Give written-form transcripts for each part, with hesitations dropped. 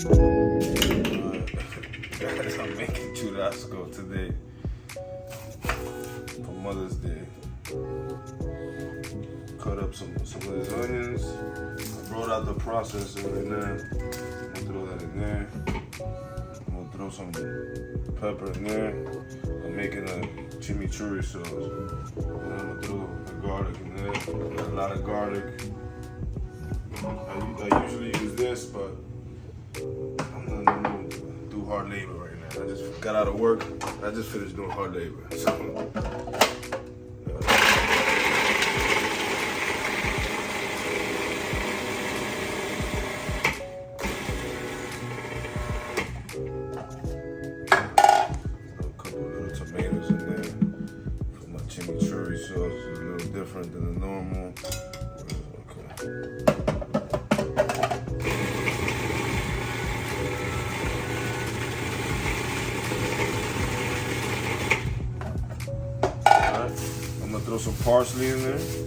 Guys, I'm making churasco today for Mother's Day. Cut up some of these onions. I brought out the processor right now. I'm gonna throw that in there. I'm gonna throw some pepper in there. I'm making a chimichurri sauce. And I'm gonna throw the garlic in there. Got a lot of garlic. I usually use this, but I'm not gonna do hard labor right now. I just got out of work. I just finished doing hard labor. So, tomatoes in there for my chimichurri sauce. It's a little different than the normal. Okay. Alright, I'm gonna throw some parsley in there. Just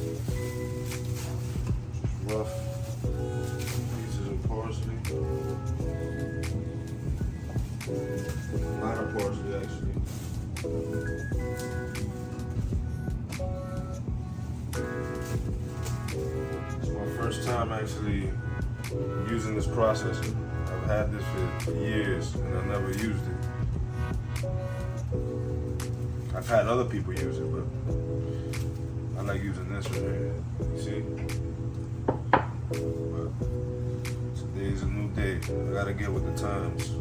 rough pieces of parsley. A lot of parsley actually. It's my first time actually using this processor. I've had this for years and I never used it. I've had other people use it, but I like using this right here. You see? But today's a new day. I gotta get with the times.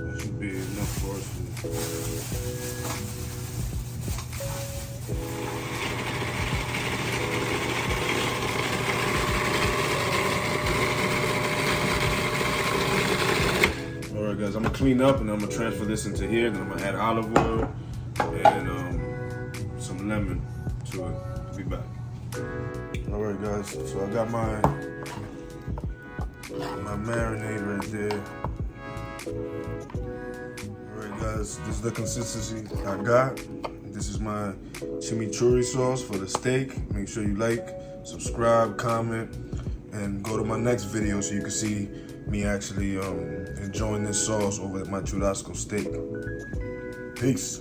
That should be enough for us. Alright guys, I'm gonna clean up and I'm gonna transfer this into here. Then I'm gonna add olive oil and some lemon to it. I'll be back. Alright guys, so I got my marinade right there. Alright guys, this is the consistency I got. This is my chimichurri sauce for the steak. Make sure you like, subscribe, comment, and go to my next video so you can see me actually enjoying this sauce over my churasco steak. Peace.